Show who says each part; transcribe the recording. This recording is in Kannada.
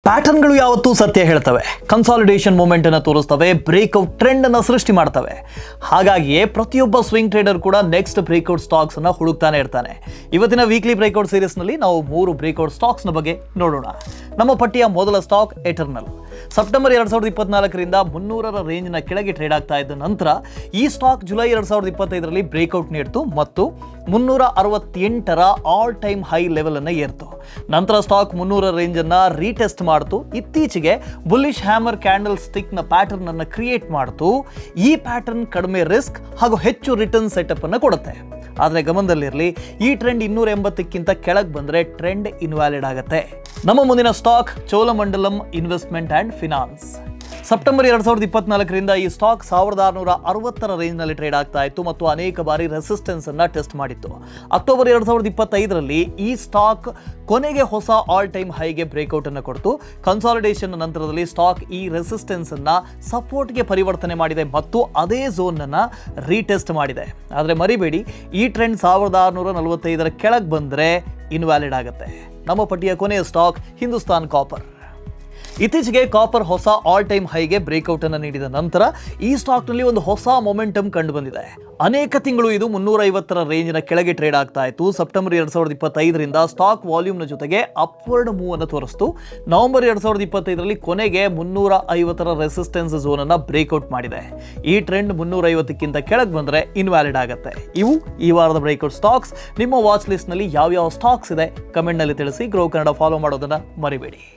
Speaker 1: ಪ್ಯಾಟರ್ನ್ಗಳು ಯಾವತ್ತೂ ಸತ್ಯ ಹೇಳ್ತವೆ, ಕನ್ಸಾಲಿಡೇಷನ್ ಮೂಮೆಂಟ್ ಅನ್ನು ತೋರಿಸ್ತವೆ, ಬ್ರೇಕ್ಔಟ್ ಟ್ರೆಂಡ್ ಅನ್ನು ಸೃಷ್ಟಿ ಮಾಡ್ತವೆ. ಹಾಗಾಗಿಯೇ ಪ್ರತಿಯೊಬ್ಬ ಸ್ವಿಂಗ್ ಟ್ರೇಡರ್ ಕೂಡ ನೆಕ್ಸ್ಟ್ ಬ್ರೇಕ್ಔಟ್ ಸ್ಟಾಕ್ಸ್ ಅನ್ನು ಹುಡುಕ್ತಾನೆ ಇರ್ತಾನೆ. ಇವತ್ತಿನ ವೀಕ್ಲಿ ಬ್ರೇಕ್ಔಟ್ ಸೀರೀಸ್ ನಲ್ಲಿ ನಾವು 3 ಬ್ರೇಕ್ಔಟ್ ಸ್ಟಾಕ್ಸ್ ನ ಬಗ್ಗೆ ನೋಡೋಣ. ನಮ್ಮ ಪಟ್ಟಿಯ ಮೊದಲ ಸ್ಟಾಕ್ ಎಟರ್ನಲ್. ಸೆಪ್ಟೆಂಬರ್ 2024ರಿಂದ 300ರ ರೇಂಜ್ ನ ಕೆಳಗೆ ಟ್ರೇಡ್ ಆಗ್ತಾ ಇದ್ದ ನಂತರ ಈ ಸ್ಟಾಕ್ ಜುಲೈ 2025ರಲ್ಲಿ ಬ್ರೇಕ್ಔಟ್ ನೀಡಿತು ಮತ್ತು 368ರ ಆಲ್ ಟೈಮ್ ಹೈ ಲೆವೆಲ್ ಅನ್ನು ಏರ್ತು. ನಂತರ ಸ್ಟಾಕ್ 300ರ ರೇಂಜ್ ಅನ್ನ ರೀಟೆಸ್ಟ್ ಮಾಡ್ತು. ಇತ್ತೀಚೆಗೆ ಬುಲ್ಲಿಶ್ ಹ್ಯಾಮರ್ ಕ್ಯಾಂಡಲ್ ಸ್ಟಿಕ್ ನ ಪ್ಯಾಟರ್ನ್ ಅನ್ನು ಕ್ರಿಯೇಟ್ ಮಾಡ್ತು. ಈ ಪ್ಯಾಟರ್ನ್ ಕಡಿಮೆ ರಿಸ್ಕ್ ಹಾಗೂ ಹೆಚ್ಚು ರಿಟರ್ನ್ ಸೆಟಪ್ ಅನ್ನು ಕೊಡುತ್ತೆ. ಆದರೆ ಗಮನದಲ್ಲಿರಲಿ, ಈ ಟ್ರೆಂಡ್ 280ಕ್ಕಿಂತ ಕೆಳಗೆ ಬಂದರೆ ಟ್ರೆಂಡ್ ಇನ್ವ್ಯಾಲಿಡ್ ಆಗುತ್ತೆ. ನಮ್ಮ ಮುಂದಿನ stock Cholamandalam investment and finance. September 2024ರಿಂದ ಈ ಸ್ಟಾಕ್ 1660ರ ರೇಂಜ್ನಲ್ಲಿ ಟ್ರೇಡ್ ಆಗ್ತಾ ಇತ್ತು ಮತ್ತು ಅನೇಕ ಬಾರಿ ರೆಸಿಸ್ಟೆನ್ಸ್ ಅನ್ನ ಟೆಸ್ಟ್ ಮಾಡಿತ್ತು. ಅಕ್ಟೋಬರ್ 2025ರಲ್ಲಿ ಈ ಸ್ಟಾಕ್ ಕೊನೆಗೆ ಹೊಸ ಆಲ್ ಟೈಮ್ ಹೈಗೆ ಬ್ರೇಕ್ಔಟ್ ಅನ್ನು ಕೊಡ್ತು. ಕನ್ಸಾಲಿಡೇಷನ್ ನಂತರದಲ್ಲಿ ಸ್ಟಾಕ್ ಈ ರೆಸಿಸ್ಟೆನ್ಸ್ ಅನ್ನ ಸಪೋರ್ಟ್ಗೆ ಪರಿವರ್ತನೆ ಮಾಡಿದೆ ಮತ್ತು ಅದೇ ಝೋನ್ ಅನ್ನ ರೀಟೆಸ್ಟ್ ಮಾಡಿದೆ. ಆದರೆ ಮರಿಬೇಡಿ, ಈ ಟ್ರೆಂಡ್ 1645ರ ಕೆಳಗೆ ಬಂದರೆ ಇನ್ವ್ಯಾಲಿಡ್ ಆಗುತ್ತೆ. ನಮ್ಮ ಪಟ್ಟಿಯ ಕೊನೆಯ ಸ್ಟಾಕ್ ಹಿಂದೂಸ್ತಾನ್ ಕಾಪರ್. ಇತ್ತೀಚೆಗೆ ಕಾಪರ್ ಹೊಸ ಆಲ್ ಟೈಮ್ ಹೈಗೆ ಬ್ರೇಕ್ಔಟ್ ಅನ್ನು ನೀಡಿದ ನಂತರ ಈ ಸ್ಟಾಕ್ನಲ್ಲಿ ಒಂದು ಹೊಸ ಮೊಮೆಂಟಮ್ ಕಂಡು ಬಂದಿದೆ. ಅನೇಕ ತಿಂಗಳು ಇದು 350ರ ರೇಂಜ್ನ ಕೆಳಗೆ ಟ್ರೇಡ್ ಆಗ್ತಾ ಇತ್ತು. ಸೆಪ್ಟೆಂಬರ್ 2025ರಿಂದ ಸ್ಟಾಕ್ ವಾಲ್ಯೂಮ್ನ ಜೊತೆಗೆ ಅಪ್ವರ್ಡ್ ಮೂವ್ ಅನ್ನು ತೋರಿಸ್ತು. ನವೆಂಬರ್ 2025ರಲ್ಲಿ ಕೊನೆಗೆ 350ರ ರೆಸಿಸ್ಟೆನ್ಸ್ ಝೋನ್ ಅನ್ನು ಬ್ರೇಕ್ಔಟ್ ಮಾಡಿದೆ. ಈ ಟ್ರೆಂಡ್ 350ಕ್ಕಿಂತ ಕೆಳಗೆ ಬಂದರೆ ಇನ್ವ್ಯಾಲಿಡ್ ಆಗುತ್ತೆ. ಇವು ಈ ವಾರದ ಬ್ರೇಕ್ಔಟ್ ಸ್ಟಾಕ್ಸ್. ನಿಮ್ಮ ವಾಚ್ ಲಿಸ್ಟ್ನಲ್ಲಿ ಯಾವ್ಯಾವ ಸ್ಟಾಕ್ಸ್ ಇದೆ ಕಮೆಂಟ್ನಲ್ಲಿ ತಿಳಿಸಿ. ಗ್ರೋ ಕನ್ನಡ ಫಾಲೋ ಮಾಡೋದನ್ನು ಮರಿಬೇಡಿ.